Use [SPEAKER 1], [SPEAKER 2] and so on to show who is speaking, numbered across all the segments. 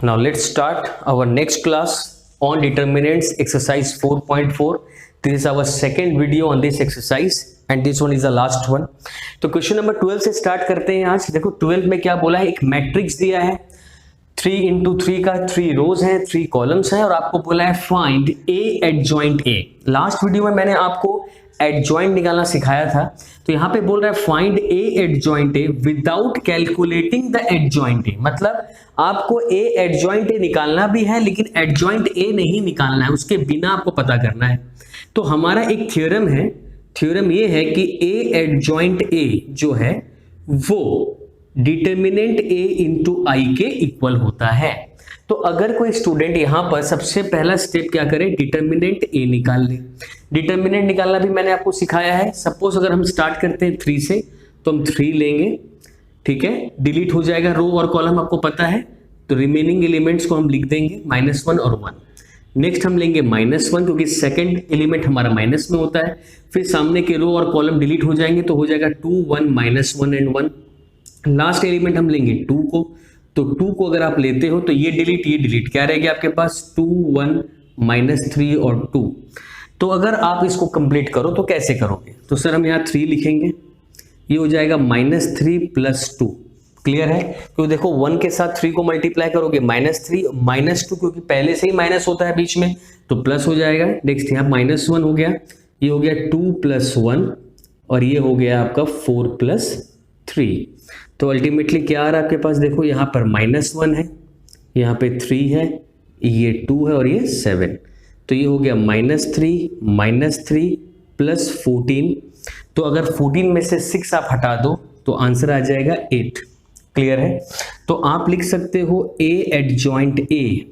[SPEAKER 1] Now let's start our next class on determinants, exercise 4.4. This is our second video on this exercise and this one is the last one. तो question number 12 से start करते हैं आज। देखो 12 में क्या बोला है, एक मैट्रिक्स दिया है 3 into 3 का, 3 रोज हैं 3 कॉलम्स हैं और आपको बोला है फाइंड ए एडजॉइंट ए। लास्ट वीडियो में मैंने आपको एडजॉइंट निकालना सिखाया था, तो यहाँ पे बोल रहा है find A adjoint A without calculating the adjoint A. मतलब आपको ए एडजॉइंट ए निकालना भी है लेकिन एडजॉइंट ए नहीं निकालना है, उसके बिना आपको पता करना है। तो हमारा एक थ्योरम है, थ्योरम ये है कि ए एडजॉइंट ए जो है वो डिटर्मिनेंट ए इंटू आई के इक्वल होता है। तो अगर कोई स्टूडेंट यहां पर सबसे पहला स्टेप क्या करे, डिटर्मिनेंट ए निकाल ले। डिटर्मिनेंट निकालना भी मैंने आपको सिखाया है। सपोज अगर हम स्टार्ट करते हैं 3 से तो हम 3 लेंगे, ठीक है, डिलीट हो जाएगा रो और कॉलम, आपको पता है। तो रिमेनिंग एलिमेंट्स को हम लिख देंगे -1 और 1। नेक्स्ट हम लेंगे -1 क्योंकि सेकंड एलिमेंट हमारा माइनस में होता है। फिर सामने के रो और कॉलम डिलीट हो जाएंगे तो हो जाएगा 2 1 -1 एंड 1। लास्ट एलिमेंट हम लेंगे 2 को, तो 2 को अगर आप लेते हो तो ये डिलीट क्या रहेगा आपके पास 2 1 -3 और 2। तो अगर आप इसको कंप्लीट करो तो कैसे करोगे, तो सर हम यहाँ 3 लिखेंगे, ये हो जाएगा -3 + 2। क्लियर है, क्योंकि देखो 1 के साथ 3 को मल्टीप्लाई करोगे -3 -2, क्योंकि पहले से ही माइनस होता है बीच में तो प्लस हो जाएगा। नेक्स्ट यहाँ -1 हो गया, ये हो गया 2 + 1 और ये हो गया आपका 4 + 3। तो अल्टीमेटली क्या आ रहा है आपके पास, देखो यहाँ पर -1 है, यहाँ पे 3 है, ये 2 है और ये 7। तो ये हो गया -3 + 14। तो अगर 14 में से 6 आप हटा दो तो आंसर आ जाएगा 8। क्लियर है, तो आप लिख सकते हो A adjoint A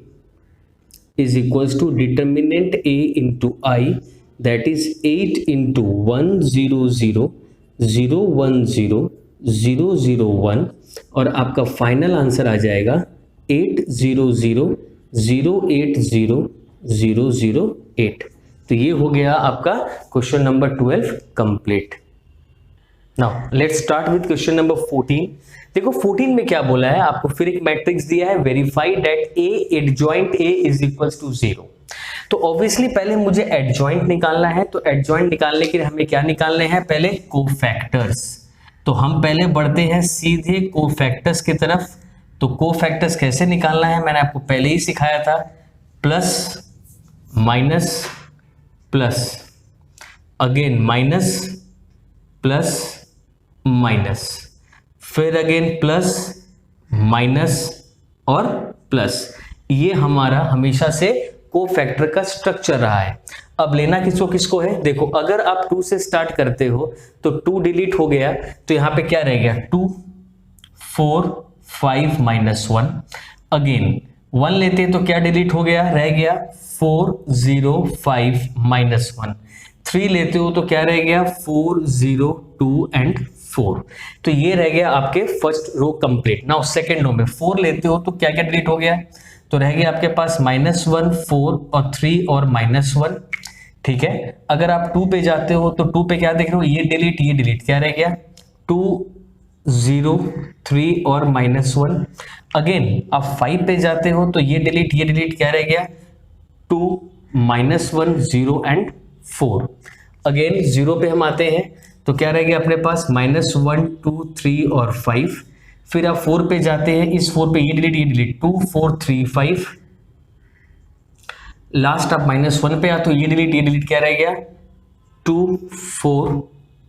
[SPEAKER 1] is equals to determinant A into I, that is 8 × 1 0 0 0 1 0 0 0 1 और आपका फाइनल आंसर आ जाएगा 8 0 0 0 8 0 0 0 8। तो ये हो गया आपका question number 12 complete. Now let's start with question number 14। देखो 14 में क्या बोला है, आपको फिर एक मैट्रिक्स दिया है, verify that A adjoint A is equals to 0। तो ऑब्वियसली पहले मुझे एडजॉइंट निकालना है, तो एडजॉइंट निकालने के लिए हमें क्या निकालने हैं, पहले कोफैक्टर्स। तो हम पहले बढ़ते हैं सीधे कोफैक्टर्स की तरफ। तो कोफैक्टर्स कैसे निकालना है मैंने आपको पहले ही सिखाया था, plus minus plus again minus plus minus, फिर अगेन प्लस माइनस और प्लस। ये हमारा हमेशा से कोफैक्टर का स्ट्रक्चर रहा है। अब लेना किसको किसको है, देखो अगर आप 2 से स्टार्ट करते हो तो 2 डिलीट हो गया, तो यहां पे क्या रह गया 2 4 5 -1। अगेन 1 लेते हैं तो क्या डिलीट हो गया, रह गया 4 0 5 -1। 3 लेते हो तो क्या रह गया 4 0 2 एंड 4। तो ये रह गया आपके first row complete. Now second row में 4 लेते हो तो क्या क्या डिलीट हो गया, तो रह गया आपके पास -1 4 और 3 और -1। ठीक है, अगर आप 2 पे जाते हो तो 2 पे क्या देख रहे हो, ये डिलीट क्या रह गया 2 0 3 और -1। अगेन आप 5 पे जाते हो तो ये डिलीट क्या रह गया 2 -1 0 एंड 4। अगेन 0 पे हम आते हैं तो क्या रह गया अपने पास -1 2 3 और 5। फिर आप 4 पे जाते हैं, इस 4 पे ये डिलीट 2 4 3 5। लास्ट आप -1 पे आते हो, ये डिलीट क्या रह गया 2 4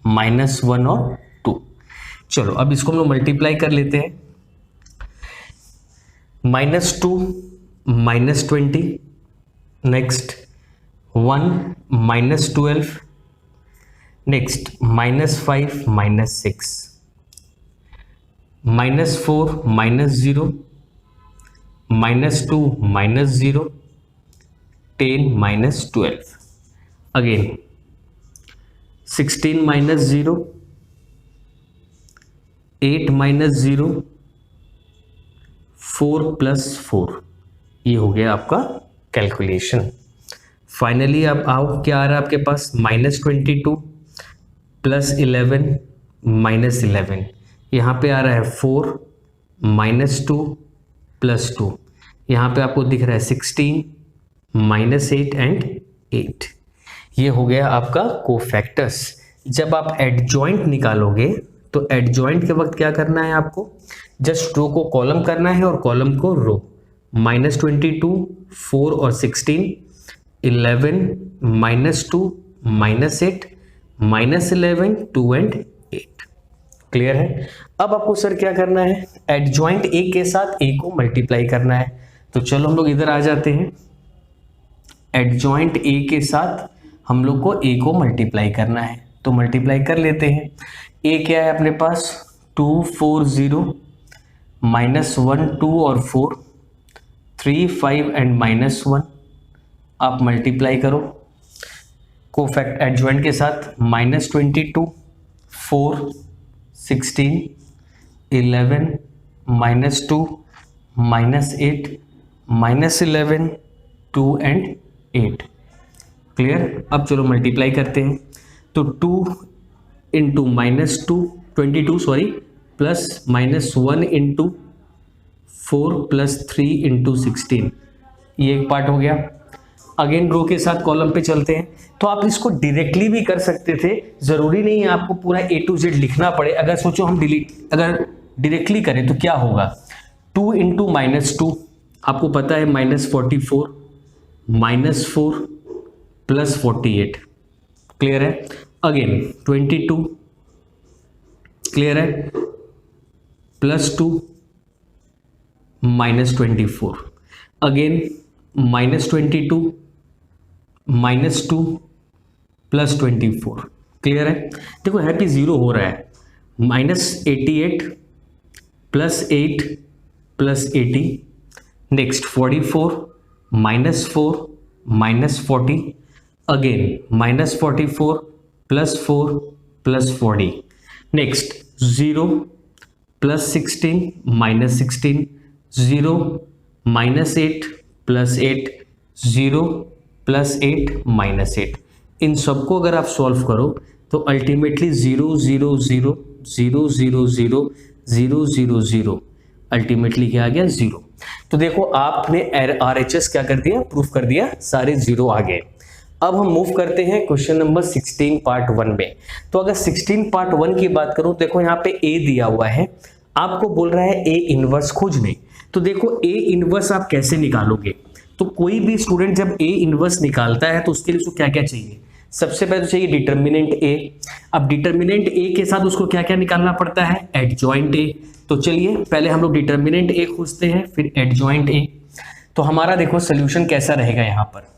[SPEAKER 1] -1 और 2। चलो अब इसको हम लोग मल्टीप्लाई कर लेते हैं, -2 -20, नेक्स्ट 1 -12, नेक्स्ट -5 -6, -4 -0, -2 -0, 10 -12, अगेन 16 -0, 8 -0, 4 + 4। ये हो गया आपका कैलकुलेशन। फाइनली अब आओ क्या आ रहा है आपके पास -22 + 11 -11, यहाँ पे आ रहा है 4 -2 + 2, यहाँ पे आपको दिख रहा है 16 -8 एंड 8। ये हो गया आपका कोफैक्टर्स। जब आप एडजॉइंट निकालोगे तो एडजॉइंट के वक्त क्या करना है आपको, जस्ट रो को कॉलम करना है और कॉलम को रो। -22, 4 और 16, 11, -2, -8, -11, 2 एंड 8। क्लियर है। अब आपको सर क्या करना है, एडजॉइंट ए के साथ ए को मल्टीप्लाई करना है। तो चलो हम लोग इधर आ जाते हैं। एडजॉइंट ए के साथ हम लोग को ए को मल्टीप्लाई करना है, तो मल्टीप्लाई कर लेते हैं। ए क्या है अपने पास, 2, 4, 0, -1, 2 और 4, 3, 5 एंड -1। आप मल्टीप्लाई करो कोफैक्ट एडजॉइंट के साथ। -22, 4, 16, 11, -2, -8, -11, 2 एंड 8। क्लियर। अब चलो मल्टीप्लाई करते हैं। तो 2 into -22 sorry plus -1 into 4 plus 3 into 16, ये एक पार्ट हो गया। अगेन रो के साथ कॉलम पे चलते हैं। तो आप इसको डायरेक्टली भी कर सकते थे, जरूरी नहीं है आपको पूरा A to Z लिखना पड़े। अगर सोचो हम अगर डायरेक्टली करें तो क्या होगा, 2 इंटू -2 आपको पता है -44, -4 प्लस 48। क्लियर है। अगेन 22, क्लियर है, +2 -24, अगेन -22, -2 प्लस 24। क्लियर है। देखो यहाँ पे 0 हो रहा है, -88 plus 8 plus 80, next 44, -4 -40, again -44 plus 4 plus 40, next 0 plus 16 -16, 0 -8 plus 8, 0 plus 8 -8। इन सबको अगर आप सॉल्व करो तो अल्टीमेटली 0 0 0 0 0 0 0 0 0 अल्टीमेटली क्या आ गया, 0। तो देखो आपने RHS क्या कर दिया, प्रूफ कर दिया, सारे 0 आ गए। अब हम मूव करते हैं क्वेश्चन नंबर 16 पार्ट 1 में। तो अगर 16 पार्ट 1 की बात करूं, देखो यहाँ पे A दिया हुआ है, आपको बोल रहा है A इनवर्स खोजने। तो देखो A इनवर्स आप कैसे निकालोगे, तो कोई भी स्टूडेंट जब A इनवर्स निकालता है तो उसके लिए उसको क्या क्या चाहिए, सबसे पहले तो चाहिए डिटर्मिनेंट A। अब डिटर्मिनेंट A के साथ उसको क्या क्या निकालना पड़ता है, एडजॉइंट A। तो चलिए पहले हम लोग डिटर्मिनेंट A खोजते हैं, फिर एडजॉइंट A। तो हमारा देखो सोल्यूशन कैसा रहेगा, यहां पर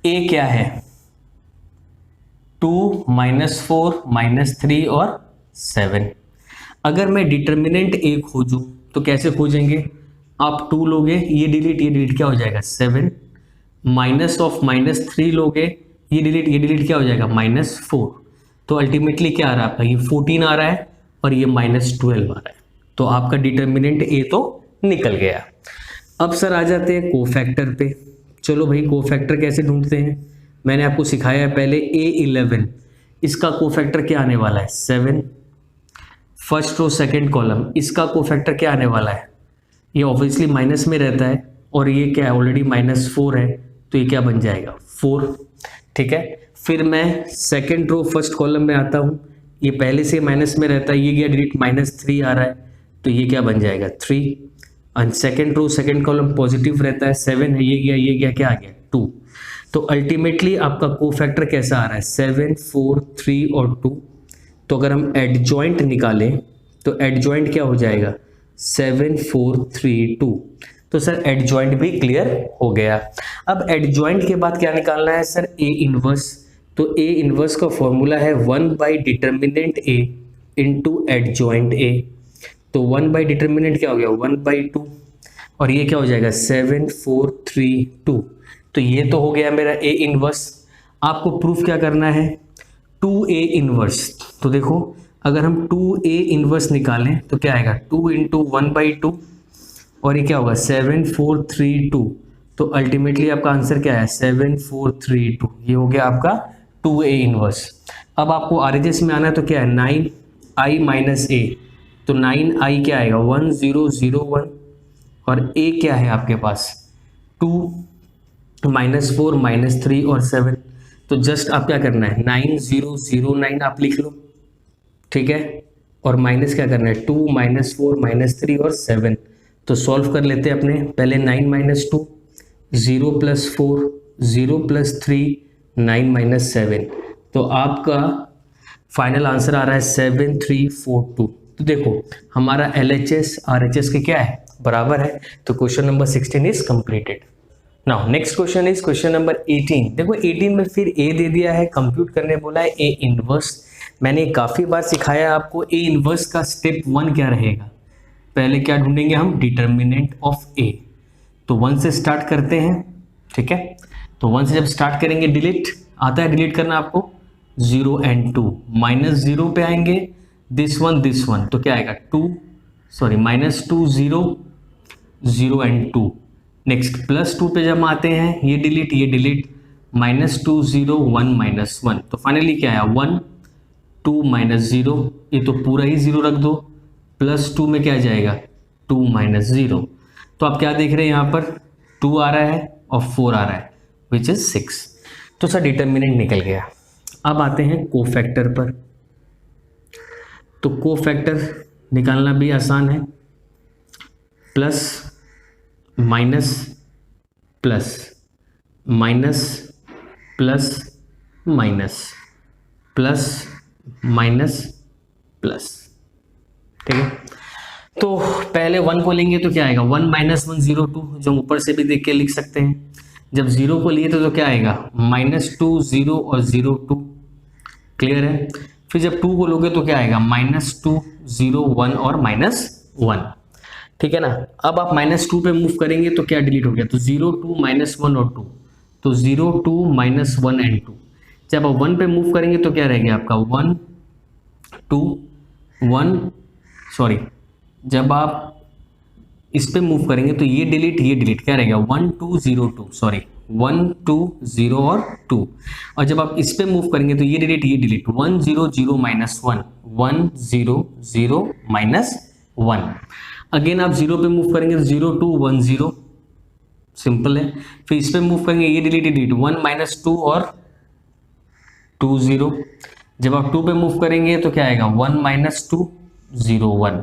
[SPEAKER 1] A क्या है, 2 -4 -3 और 7। अगर मैं डिटर्मिनेंट A खोजूं तो कैसे खोजेंगे, आप 2 लोगे, ये डिलीट क्या हो जाएगा 7, माइनस ऑफ -3 लोगे, ये डिलीट क्या हो जाएगा -4। तो अल्टीमेटली क्या आ रहा है आपका, ये 14 आ रहा है और ये -12 आ रहा है। तो आपका डिटर्मिनेंट A तो निकल गया। अब सर आ जाते हैं कोफैक्टर पे। चलो भाई कोफैक्टर कैसे ढूंढते हैं, मैंने आपको सिखाया है पहले। A11 इसका कोफैक्टर क्या आने वाला है, 7। फर्स्ट रो सेकंड कॉलम, इसका कोफैक्टर क्या आने वाला है, ये ऑब्वियसली माइनस में रहता है और ये क्या है ऑलरेडी -4 है, तो ये क्या बन जाएगा 4। ठीक है। फिर मैं सेकंड रो फर्स्ट कॉलम में आता हूँ, ये पहले से माइनस में रहता है, ये गया डिलीट -3 आ रहा है, तो ये क्या बन जाएगा 3। और second row second column positive रहता है, 7 है, ये गया क्या आ गया 2। तो अल्टीमेटली आपका कोफैक्टर कैसा आ रहा है, 7 4 3 और 2। तो अगर हम एडजॉइंट निकालें तो एडजॉइंट क्या हो जाएगा 7 4 3 2। तो सर एडजॉइंट भी क्लियर हो गया। अब एडजॉइंट के बाद क्या निकालना है सर, A इनवर्स। तो A इनवर्स का फॉर्मूला है 1/डिटर्मिनेंट A इंटू एडजॉइंट A। तो 1/डिटर्मिनेंट क्या हो गया 1/2 और ये क्या हो जाएगा 7 4 3 2। तो ये तो हो गया मेरा A इनवर्स। आपको प्रूफ क्या करना है 2A इनवर्स। तो देखो अगर हम 2A इनवर्स निकालें तो क्या आएगा 2 इंटू 1/2 और ये क्या होगा 7 4 3 2। तो अल्टीमेटली आपका आंसर क्या है 7 4 3 2। ये हो गया आपका 2A इनवर्स। अब आपको RHS में आना है तो क्या है 9i - A। तो 9i क्या आएगा 1 0 0 1 और a क्या है आपके पास 2, -4, -3 और 7। तो जस्ट आप क्या करना है 9009 आप लिख लो, ठीक है, और माइनस क्या करना है 2, -4, -3 और 7। तो सॉल्व कर लेते हैं अपने, पहले 9 - 2, 0 + 4, 0 + 3, 9 - 7। तो आपका फाइनल आंसर आ रहा है 7342। तो देखो हमारा LHS RHS के क्या है बराबर है। तो question number 16 is completed. Now next question is question number 18। देखो 18 में फिर a दे दिया है, कंप्यूट करने बोला है a इनवर्स। मैंने काफी बार सिखाया आपको a इनवर्स का स्टेप 1 क्या रहेगा। पहले क्या ढूंढेंगे हम डिटर्मिनेंट ऑफ a। तो 1 से स्टार्ट करते हैं, ठीक है। तो 1 से जब स्टार्ट करेंगे डिलीट आता है, डिलीट करना आपको 0 and 2, -0 पे आएंगे दिस वन, तो क्या आएगा -2 -2 0 0 and 2। नेक्स्ट +2 पे जब आते हैं ये डिलीट -2 0 1 -1। तो फाइनली क्या आया 1 2 -0, ये तो पूरा ही 0 रख दो, +2 में क्या जाएगा 2 -0। तो आप क्या देख रहे हैं यहाँ पर 2 आ रहा है और 4 आ रहा है विच इज 6। तो सर डिटर्मिनेंट निकल गया। अब आते हैं कोफैक्टर पर। तो कोफैक्टर निकालना भी आसान है, plus minus plus minus plus minus plus minus plus, ठीक है। तो पहले 1 को लेंगे तो क्या आएगा 1 - 1 0 2, जो हम ऊपर से भी देख के लिख सकते हैं। जब 0 को लिए तो क्या आएगा -2 0 और 0 2, क्लियर है। फिर जब 2 को लोगे तो क्या आएगा -2 0 1 और -1, ठीक है ना। अब आप -2 पे मूव करेंगे तो क्या डिलीट हो गया, तो 0 2 -1 और 2, तो 0 2 -1 एंड 2। जब आप 1 पे मूव करेंगे तो क्या रहेगा आपका 1 2 1, सॉरी जब आप इस पे मूव करेंगे तो ये डिलीट क्या रहेगा 1 2 0 2, सॉरी 1 2 0 और 2। और जब आप इस पे मूव करेंगे तो ये डिलीट 1 0 0 -1 1 0 0 -1। अगेन आप 0 पे मूव करेंगे तो 0 2 1 0, सिंपल है। फिर इस पे मूव करेंगे ये डिलीट 1 -2 और 2 0। जब आप 2 पे मूव करेंगे तो क्या आएगा 1 -2 0 1।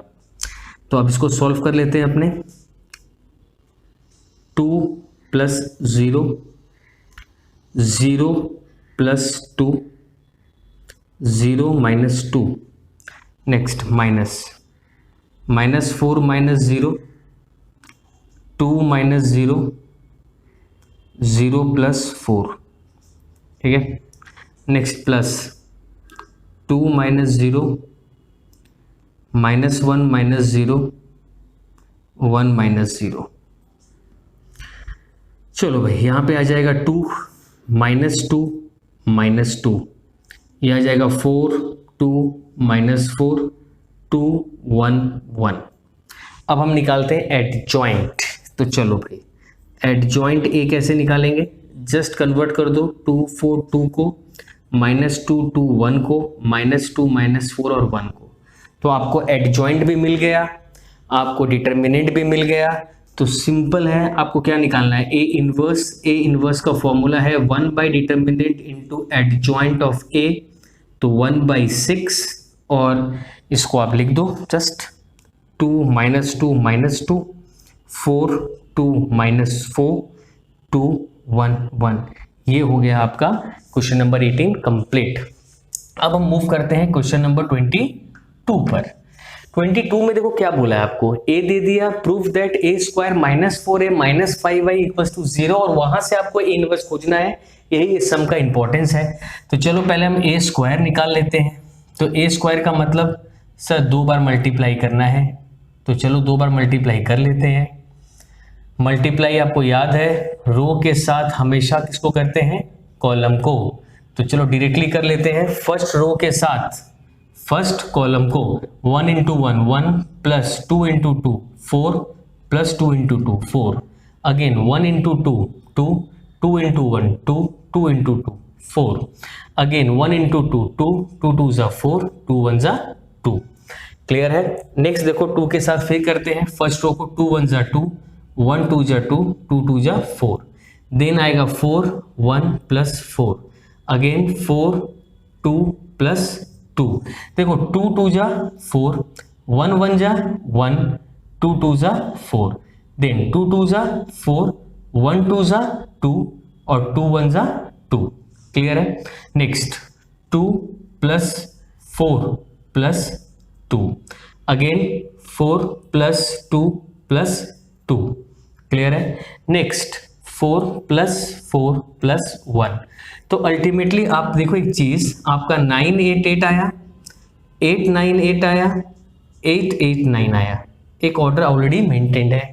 [SPEAKER 1] तो अब इसको सॉल्व कर लेते हैं अपने, 2 + 0 0 + 2 0 -2, नेक्स्ट -4 -0 2 -0 0 + 4, ठीक है। Next plus 2 -0 -1 -0 1 -0। चलो भाई यहाँ पे आ जाएगा 2 -2 -2, ये आ जाएगा 4 2 -4 2 1 1। अब हम निकालते हैं एडजॉइंट। तो चलो भाई एडजॉइंट ए कैसे निकालेंगे, जस्ट कन्वर्ट कर दो 2 4 2 को, -2 2 1 को, -2 -4 और 1 को। तो आपको एडजॉइंट भी मिल गया, आपको डिटर्मिनेंट भी मिल गया। तो सिंपल है, आपको क्या निकालना है ए इनवर्स का फॉर्मूला है 1 / डिटर्मिनेंट इंटू एडजॉइंट ऑफ ए, तो 1/6। और इसको आप लिख दो जस्ट 2 -2 -2 4 2 -4 2 1 1। ये हो गया आपका क्वेश्चन नंबर 18 कंप्लीट। अब हम मूव करते हैं क्वेश्चन नंबर 22 पर। 22 में देखो क्या बोला है आपको, ए दे दिया, proof that a² -4a - 5y = 0, और वहां से आपको ए इनवर्स खोजना है। यही इस सम का इंपॉर्टेंस है। तो चलो पहले हम a² निकाल लेते हैं। तो a² का मतलब सर 2 बार मल्टीप्लाई करना है, तो चलो 2 बार मल्टीप्लाई कर लेते हैं। मल्टीप्लाई आपको याद है रो के साथ हमेशा किसको करते हैं, कॉलम को। तो चलो डायरेक्टली कर लेते हैं, फर्स्ट रो के साथ फर्स्ट कॉलम को 1 × 1 1 + 2 × 2 4 + 2 × 2 4, अगेन 1 × 2 2 2 × 1 2 2 × 2 4, अगेन 1 × 2 2 2 2 = 4 2 1 = 2। क्लियर है। नेक्स्ट देखो 2 के साथ फिर करते हैं, फर्स्ट रो को 2 1 = 2 1 2 जा 2, 2 2 जा 4, देन आएगा 4 1 प्लस 4, अगेन 4 2 प्लस 2, देखो 2 2 जा 4, 1 1 जा 1, 2 2 जा 4, देन 2 2 जा 4, 1 2 जा 2 और 2 1 जा 2, क्लियर है। Next 2 plus 4 plus 2, again 4 plus 2 plus 2, clear है। नेक्स्ट 4 प्लस 4 प्लस 1, तो अल्टीमेटली आप देखो एक चीज, आपका 9 8 8 आया, 8 9 8 आया, 8 8 9 आया, एक ऑर्डर ऑलरेडी मेंटेन्ड है।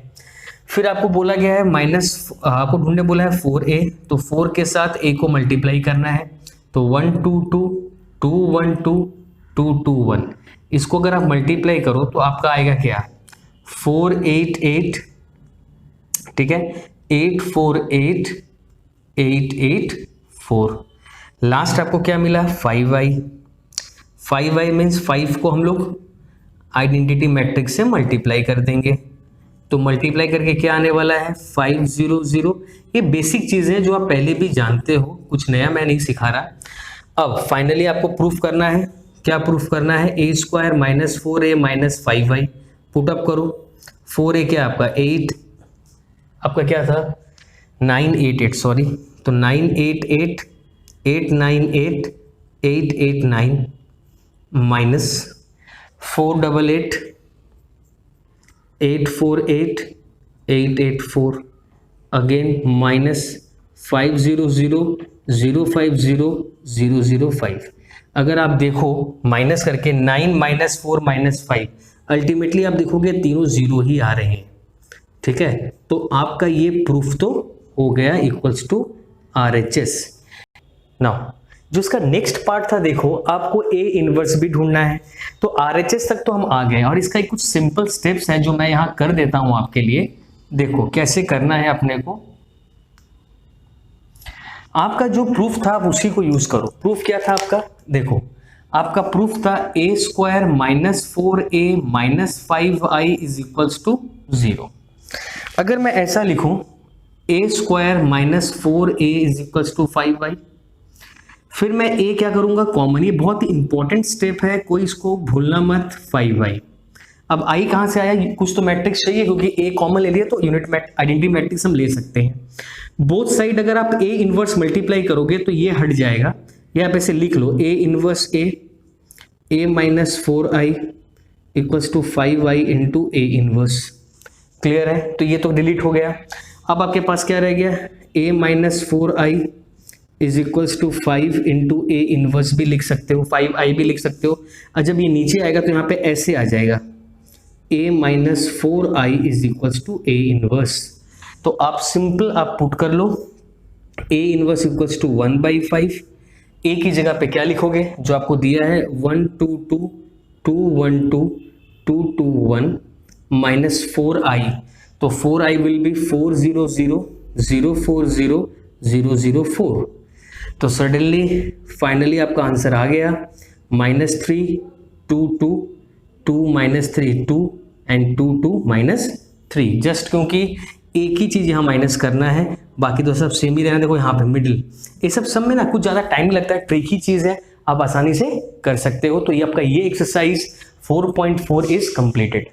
[SPEAKER 1] फिर आपको बोला गया है आपको ढूंढने बोला है 4a, तो 4 के साथ a को मल्टीप्लाई करना है, तो 1 2 2 2 1 2 2 2 1, इसको अगर आप मल्टीप्लाई करो तो आपका आएगा क्या 4 8 8, ठीक है, 8 4 8 8 8 4, लास्ट आपको क्या मिला 5i, 5i मीन्स 5 को हम लोग आइडेंटिटी मैट्रिक्स से मल्टीप्लाई कर देंगे, तो मल्टीप्लाई करके क्या आने वाला है 5 0 0। ये बेसिक चीजें हैं जो आप पहले भी जानते हो, कुछ नया मैं नहीं सिखा रहा। अब फाइनली आपको प्रूफ करना है, क्या प्रूफ करना है, a square minus 4a minus 5i, put up करो, 4a क्या आपका 8, आपका क्या था 9 8 8, सॉरी, तो 9 8 8 8 9 8 8 8 9 माइनस 4 8 8 8 4 8 8 8 4, अगेन माइनस 5 0 0 0 5 0 0 0 5। अगर आप देखो माइनस करके 9 माइनस 4 माइनस 5, अल्टीमेटली आप देखोगे तीनों जीरो ही आ रहे हैं, ठीक है, तो आपका ये प्रूफ तो हो गया इक्वल्स टू RHS। नाउ जो इसका नेक्स्ट पार्ट था, देखो आपको A इनवर्स भी ढूंढना है, तो RHS तक तो हम आ गए और इसका एक कुछ सिंपल स्टेप्स है जो मैं यहां कर देता हूं आपके लिए। देखो कैसे करना है अपने को, आपका जो प्रूफ था आप उसी को यूज करो। प्रूफ क्या था आपका, देखो आपका प्रूफ था a square minus 4a minus 5i is equals to 0। अगर मैं ऐसा लिखूं a square minus 4a is equals to 5i, फिर मैं a क्या करूंगा कॉमन, ये बहुत इंपॉर्टेंट स्टेप है, कोई इसको भूलना मत, 5i। अब i कहां से आया, कुछ तो मैट्रिक्स चाहिए, क्योंकि a कॉमन ले लिया तो यूनिट आइडेंटिटी मैट्रिक्स हम ले सकते हैं। बोथ साइड अगर आप a इनवर्स मल्टीप्लाई करोगे तो ये हट जाएगा, ये आप ऐसे लिख लो, a inverse a minus 4i equals to 5i into a inverse, clear है, तो ये तो डिलीट हो गया। अब आपके पास क्या रह गया, a minus 4i is equals to 5 into a inverse भी लिख सकते हो, 5i भी लिख सकते हो, और जब ये नीचे आएगा तो यहाँ पे ऐसे आ जाएगा a minus 4i is equals to a inverse. तो आप सिंपल आप पुट कर लो, a inverse equals to 1/5, a की जगह पे क्या लिखोगे जो आपको दिया है 1 2 2 2 1 2 2 2 1 माइनस 4i, तो 4i विल बी 4 0 0 0 4 0 0 0 4। तो सडनली फाइनली आपका आंसर आ गया minus 3 2 2 2 minus 3 2 and 2 2 minus 3, just क्योंकि एक ही चीज यहाँ माइनस करना है, बाकी तो सब सेम ही रहना। देखो यहाँ पे मिडिल, ये सब में ना कुछ ज्यादा टाइम लगता है, ट्रिकी चीज है, आप आसानी से कर सकते हो। तो ये आपका ये एक्सरसाइज 4.4 इज कंप्लीटेड।